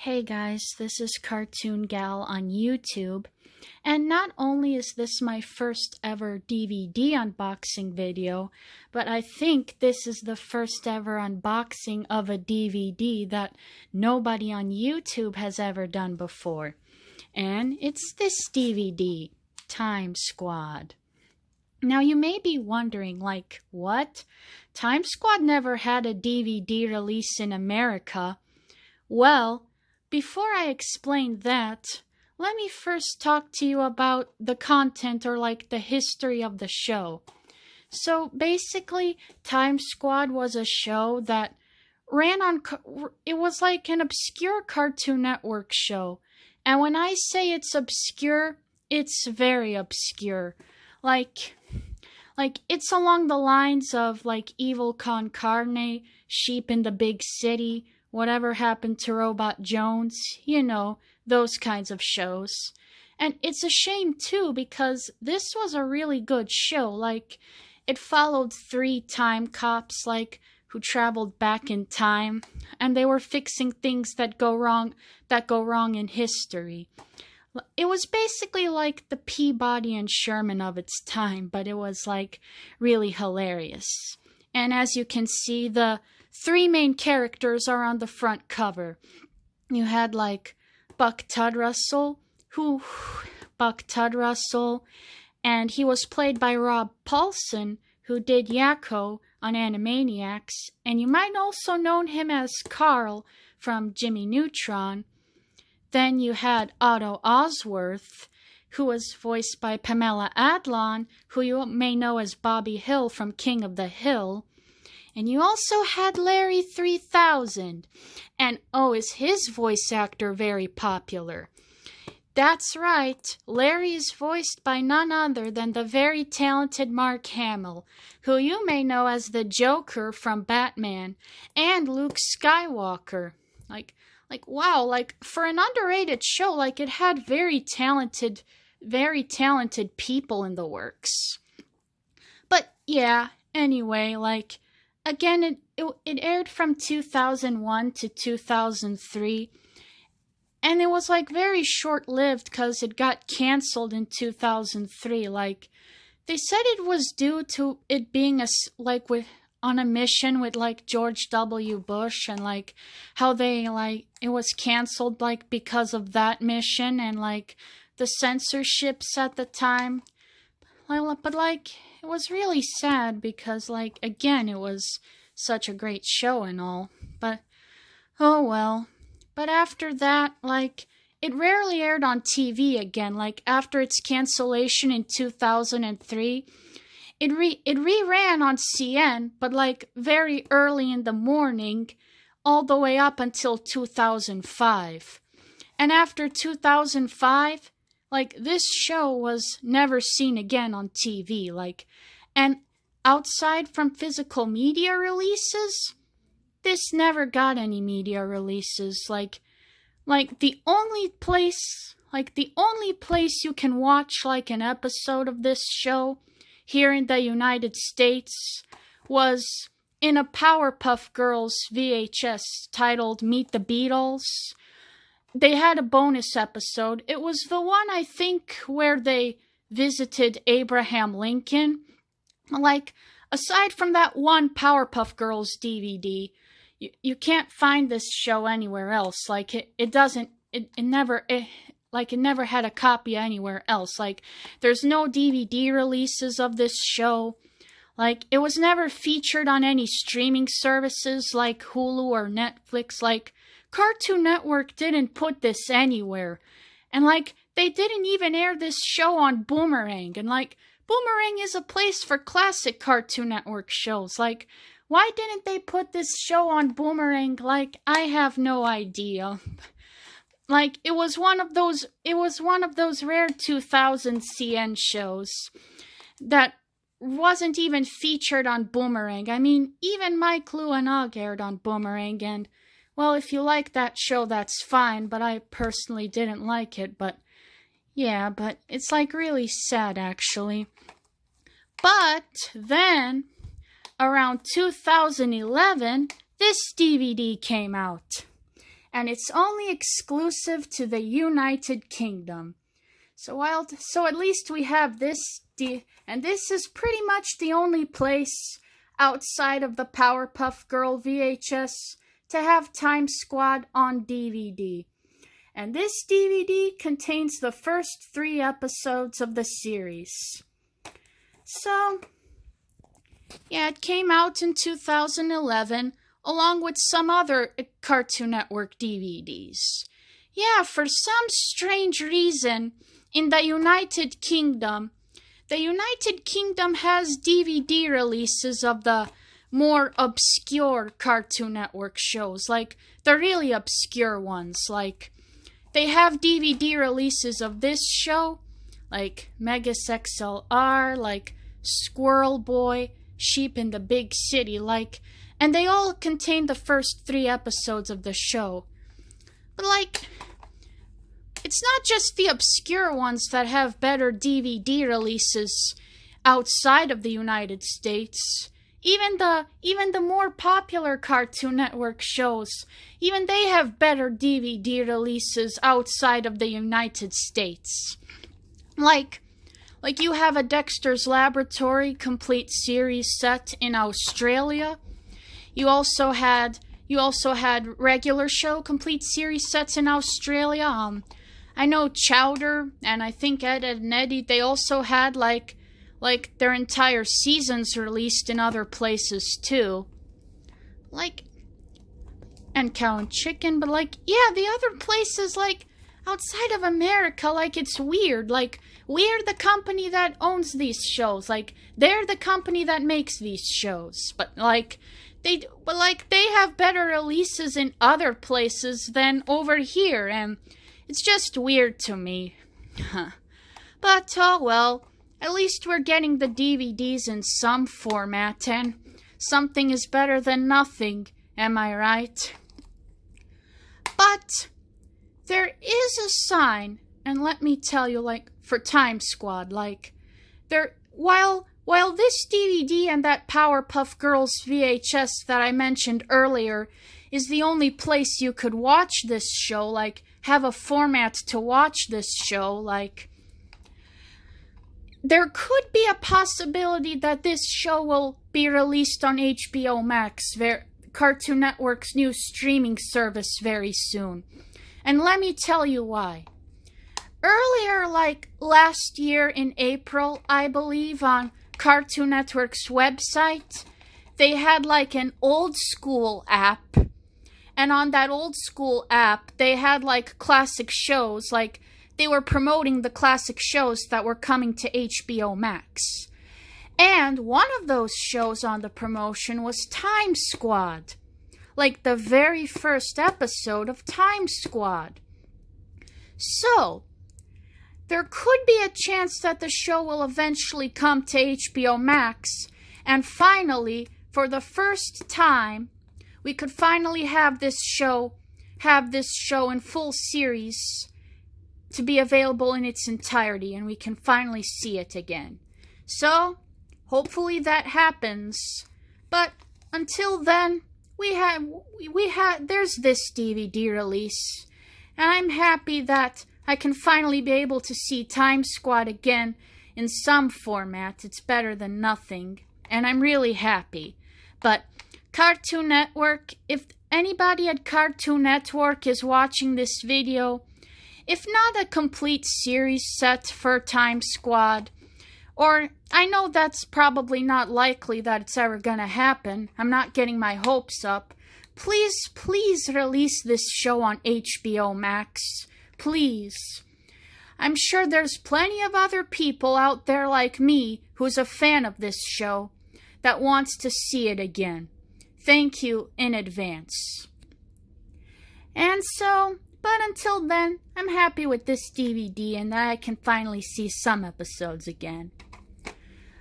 Hey guys, this is Cartoon Gal on YouTube, and not only is this my first ever DVD unboxing video, but I think this is the first ever unboxing of a DVD that nobody on YouTube has ever done before. And it's this DVD, Time Squad. Now you may be wondering, what? Time Squad never had a DVD release in America. Well, before I explain that, let me first talk to you about the content or the history of the show. So basically, Time Squad was a show that ran on, it was like an obscure Cartoon Network show. And when I say it's obscure, it's very obscure. It's along the lines of Evil Con Carne, Sheep in the Big City, Whatever Happened to Robot Jones, those kinds of shows. And it's a shame too, because this was a really good show. It followed 3 time cops, who traveled back in time, and they were fixing things that go wrong in history. It was basically like the Peabody and Sherman of its time, but it was really hilarious. And as you can see, the 3 main characters are on the front cover. You had Buck Tudrussel, and he was played by Rob Paulsen, who did Yakko on Animaniacs, and you might also know him as Carl from Jimmy Neutron. Then you had Otto Osworth, who was voiced by Pamela Adlon, who you may know as Bobby Hill from King of the Hill. And you also had Larry 3000. And is his voice actor very popular? That's right, Larry is voiced by none other than the very talented Mark Hamill, who you may know as the Joker from Batman, and Luke Skywalker. Wow, for an underrated show, it had very talented people in the works. But yeah, anyway, again, it aired from 2001 to 2003, and it was very short-lived because it got canceled in 2003. They said it was due to it being on a mission with George W. Bush, and how they it was canceled because of that mission and the censorships at the time. But it was really sad because again, it was such a great show and all. But oh well. But after that, it rarely aired on TV again. After its cancellation in 2003, it reran on CN, but very early in the morning, all the way up until 2005. And after 2005, this show was never seen again on TV. And outside from physical media releases, this never got any media releases. The only place you can watch an episode of this show here in the United States was in a Powerpuff Girls VHS titled Meet the Beatles. They had a bonus episode. It was the one, I think, where they visited Abraham Lincoln. Aside from that one Powerpuff Girls DVD, you can't find this show anywhere else. It never had a copy anywhere else. There's no DVD releases of this show. It was never featured on any streaming services like Hulu or Netflix. Cartoon Network didn't put this anywhere. And they didn't even air this show on Boomerang. And Boomerang is a place for classic Cartoon Network shows. Why didn't they put this show on Boomerang? I have no idea. It was one of those rare 2000 CN shows that wasn't even featured on Boomerang. I mean, even Mike, Lou, and Og aired on Boomerang, and well, if you like that show, that's fine, but I personally didn't like it. But yeah, but it's really sad, actually. But then, around 2011, this DVD came out. and it's only exclusive to the United Kingdom. So at least we have this, and this is pretty much the only place outside of the Powerpuff Girl VHS to have Time Squad on DVD. And this DVD contains the first 3 episodes of the series. So, yeah, it came out in 2011, along with some other Cartoon Network DVDs. Yeah, for some strange reason, in the United Kingdom has DVD releases of the more obscure Cartoon Network shows, like the really obscure ones. Like, they have DVD releases of this show, like Megas XLR, like Squirrel Boy, Sheep in the Big City, and they all contain the first 3 episodes of the show. But it's not just the obscure ones that have better DVD releases outside of the United States. Even the more popular Cartoon Network shows, even they have better DVD releases outside of the United States. Like you have a Dexter's Laboratory complete series set in Australia. You also had regular show complete series sets in Australia. I know Chowder and I think Ed, Edd n Eddy, they also had like their entire seasons released in other places too. And Cow and Chicken, but the other places outside of America, it's weird. We're the company that owns these shows. They're the company that makes these shows. But they have better releases in other places than over here, and it's just weird to me. But, oh well, at least we're getting the DVDs in some format, and something is better than nothing, am I right? But there is a sign, and let me tell you, for Time Squad, while this DVD and that Powerpuff Girls VHS that I mentioned earlier is the only place you could watch this show, have a format to watch this show, there could be a possibility that this show will be released on HBO Max, Cartoon Network's new streaming service, very soon. And let me tell you why. Earlier, last year in April, I believe, on Cartoon Network's website, they had an old school app. And on that old school app, they had classic shows, they were promoting the classic shows that were coming to HBO Max. And one of those shows on the promotion was Time Squad. The very first episode of Time Squad. So, there could be a chance that the show will eventually come to HBO Max, and finally, for the first time, we could finally have this show in full series to be available in its entirety, and we can finally see it again. So, hopefully that happens. But until then, there's this DVD release, and I'm happy that I can finally be able to see Time Squad again in some format. It's better than nothing, and I'm really happy. But Cartoon Network, if anybody at Cartoon Network is watching this video, if not a complete series set for Time Squad, or I know that's probably not likely that it's ever gonna happen, I'm not getting my hopes up, please release this show on HBO Max. Please. I'm sure there's plenty of other people out there like me who's a fan of this show that wants to see it again. Thank you in advance. And so, but until then, I'm happy with this DVD and that I can finally see some episodes again.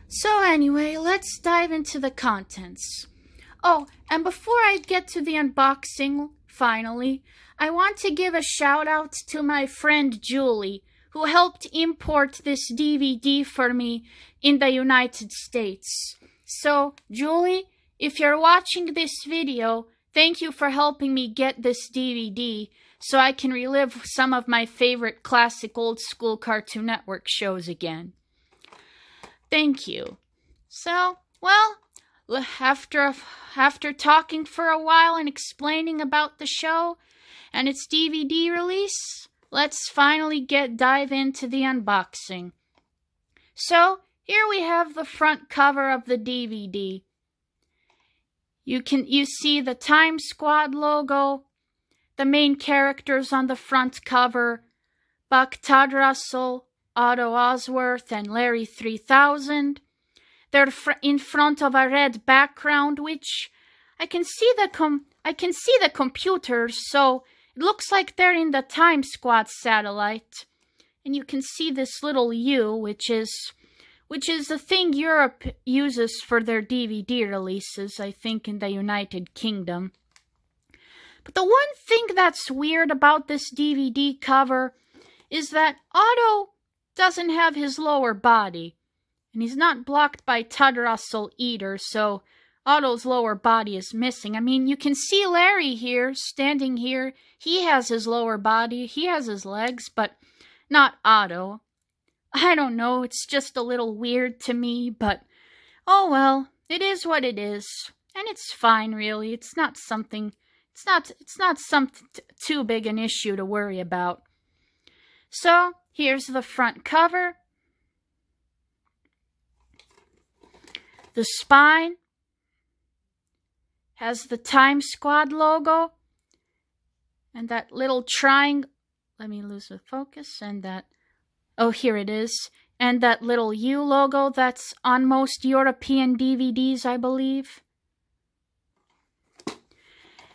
So anyway, let's dive into the contents. Oh, and before I get to the unboxing, finally, I want to give a shout out to my friend Julie, who helped import this DVD for me in the United States. So, Julie, if you're watching this video, Thank you for helping me get this DVD so I can relive some of my favorite classic old school Cartoon Network shows again. Thank you. So, well, after talking for a while and explaining about the show and its DVD release, let's finally dive into the unboxing. So, here we have the front cover of the DVD. You see the Time Squad logo, the main characters on the front cover, Buck Todd Russell, Otto Osworth, and Larry 3000. They're in front of a red background, which I can see the computers, so it looks like they're in the Time Squad satellite. And you can see this little U, which is the thing Europe uses for their DVD releases, I think, in the United Kingdom. But the one thing that's weird about this DVD cover is that Otto doesn't have his lower body. And he's not blocked by Todd Russell either, so Otto's lower body is missing. I mean, you can see Larry here, standing here. He has his lower body, he has his legs, but not Otto. I don't know, it's just a little weird to me, but oh well, it is what it is. And it's fine, really. It's not something too big an issue to worry about. So, here's the front cover. The spine has the Time Squad logo and that little triangle. Let me lose the focus. And that, oh, here it is. And that little U logo that's on most European DVDs, I believe.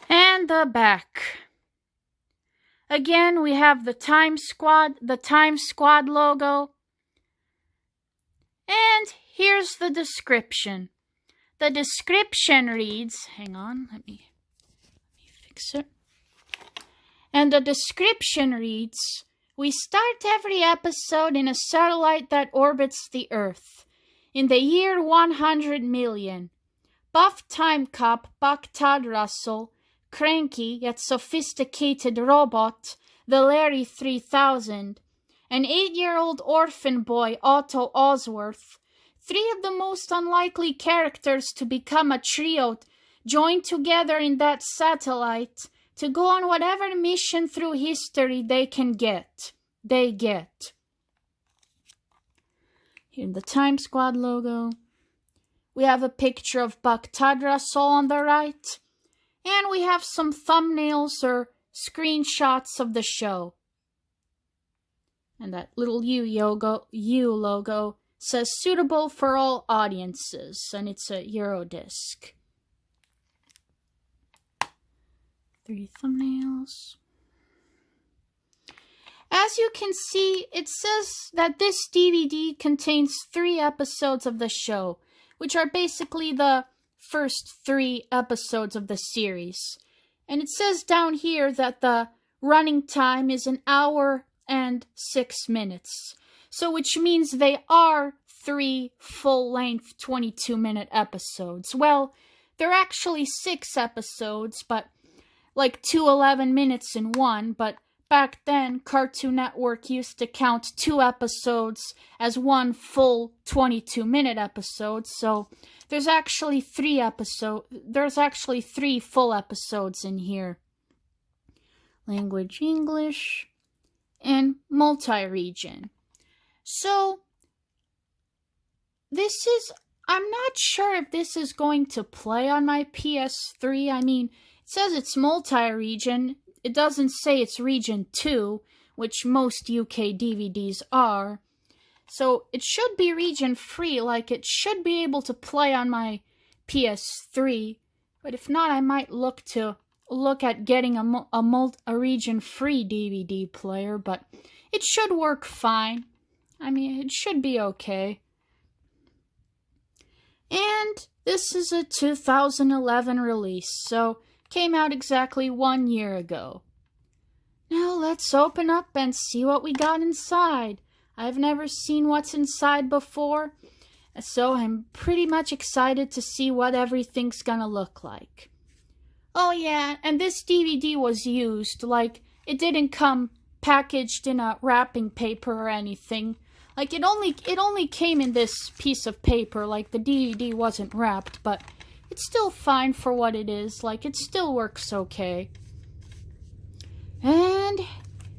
And the back. Again, we have the Time Squad logo. And here's the description. The description reads, hang on, let me fix it. And the description reads, we start every episode in a satellite that orbits the Earth. In the year 100 million, buff time cop Buck Todd Russell, cranky yet sophisticated robot, the Larry 3000, an 8-year-old orphan boy, Otto Osworth, 3 of the most unlikely characters to become a trio joined together in that satellite to go on whatever mission through history they get. Here, the Time Squad logo. We have a picture of Buck Todd Russell on the right, and we have some thumbnails or screenshots of the show. And that little U logo says suitable for all audiences, and it's a Eurodisc. 3 thumbnails. As you can see, it says that this DVD contains 3 episodes of the show, which are basically the first 3 episodes of the series. And it says down here that the running time is 1 hour and 6 minutes. So which means they are 3 full-length 22-minute episodes. Well, they're actually 6 episodes, but like 2 11 minutes in one, but back then Cartoon Network used to count 2 episodes as one full 22-minute episode, so there's actually 3 full episodes in here. Language English and multi-region. So I'm not sure if this is going to play on my PS3. I mean, it says it's multi-region. It doesn't say it's region 2, which most UK DVDs are. So it should be region free, like it should be able to play on my PS3. But if not, I might look at getting a region free DVD player, but it should work fine. I mean, it should be okay. And this is a 2011 release, so came out exactly 1 year ago. Now let's open up and see what we got inside. I've never seen what's inside before, so I'm pretty much excited to see what everything's gonna look like. Oh yeah, and this DVD was used, like, it didn't come packaged in a wrapping paper or anything. Like, it only came in this piece of paper, like, the DVD wasn't wrapped, but it's still fine for what it is, like, it still works okay. And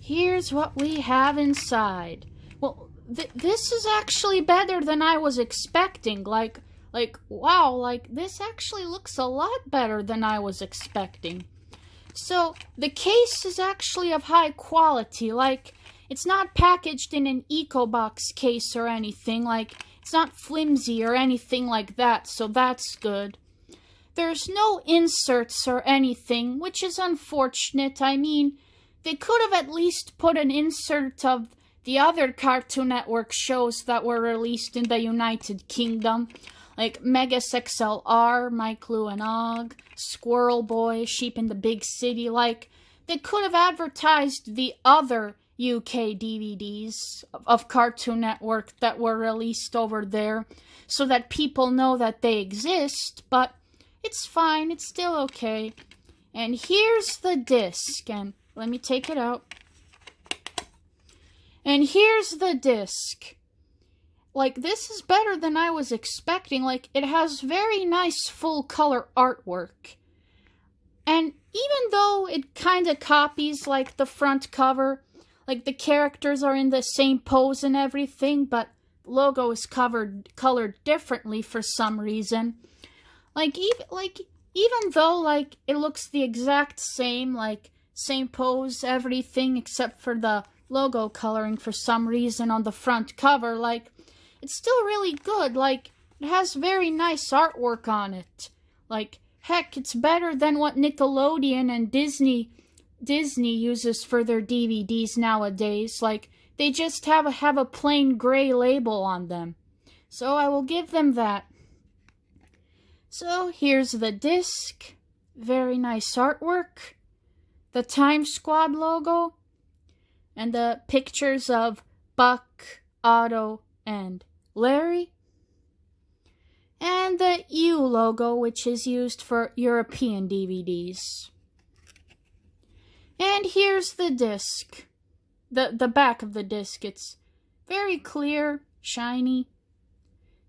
here's what we have inside. Well, this is actually better than I was expecting, like, wow, like, this actually looks a lot better than I was expecting. So, the case is actually of high quality, like, it's not packaged in an EcoBox case or anything, like, it's not flimsy or anything like that, so that's good. There's no inserts or anything, which is unfortunate. I mean, they could have at least put an insert of the other Cartoon Network shows that were released in the United Kingdom, like Megas XLR, Mike, Lou and Og, Squirrel Boy, Sheep in the Big City. Like, they could have advertised the other UK DVDs of Cartoon Network that were released over there so that people know that they exist, but it's fine, it's still okay. And here's the disc, and let me take it out. And here's the disc. Like, this is better than I was expecting. Like, it has very nice full-color artwork. And even though it kind of copies, like, the front cover, like, the characters are in the same pose and everything, but the logo is colored differently for some reason. Even though, like, it looks the exact same, like, same pose, everything, except for the logo coloring for some reason on the front cover, like, it's still really good. Like, it has very nice artwork on it. Like, heck, it's better than what Nickelodeon and Disney uses for their DVDs nowadays. Like, they just have a plain gray label on them. So I will give them that. So here's the disc. Very nice artwork. The Time Squad logo. And the pictures of Buck, Otto, and Larry. And the U logo, which is used for European DVDs. And here's the disc. The back of the disc. It's very clear, shiny.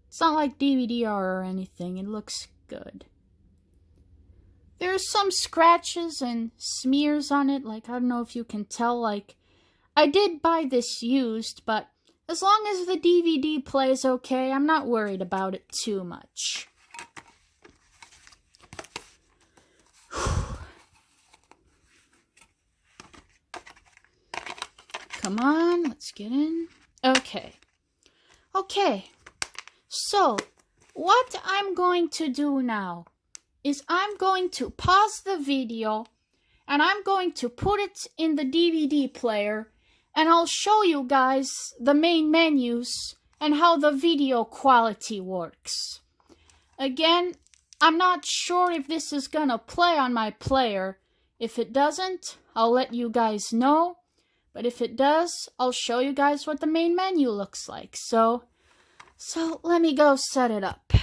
It's not like DVD-R or anything. It looks good. There's some scratches and smears on it. Like, I don't know if you can tell. Like, I did buy this used, but as long as the DVD plays okay, I'm not worried about it too much. Come on, let's get in. Okay. So, what I'm going to do now is I'm going to pause the video and I'm going to put it in the DVD player and I'll show you guys the main menus and how the video quality works. Again, I'm not sure if this is gonna play on my player. If it doesn't, I'll let you guys know. But if it does, I'll show you guys what the main menu looks like. So let me go set it up.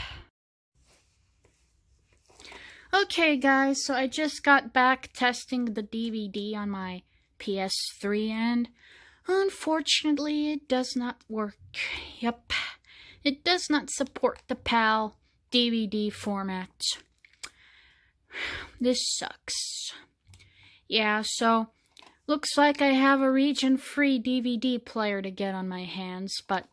Okay guys, so I just got back testing the DVD on my PS3 and unfortunately it does not work. Yep, it does not support the PAL DVD format. This sucks. Yeah, so looks like I have a region-free DVD player to get on my hands, but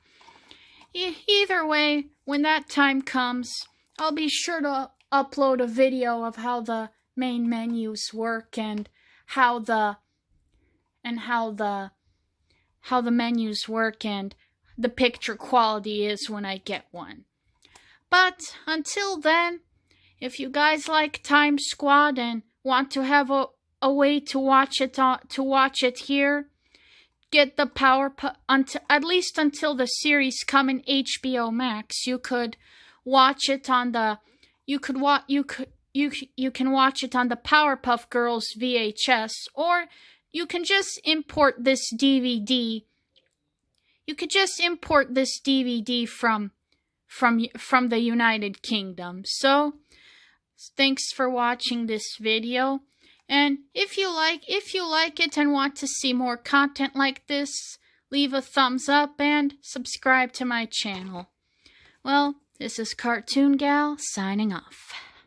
either way, when that time comes, I'll be sure to upload a video of how the main menus work and how the menus work and the picture quality is when I get one. But until then, if you guys like Time Squad and want to have a way to watch it here, get the at least until the series come in HBO Max. You could watch it on the you can watch it on the Powerpuff Girls VHS, or you can just import this DVD. You could just import this DVD from the United Kingdom. So Thanks for watching this video. And if you like it and want to see more content like this, leave a thumbs up and subscribe to my channel. Well, this is Cartoon Gal signing off.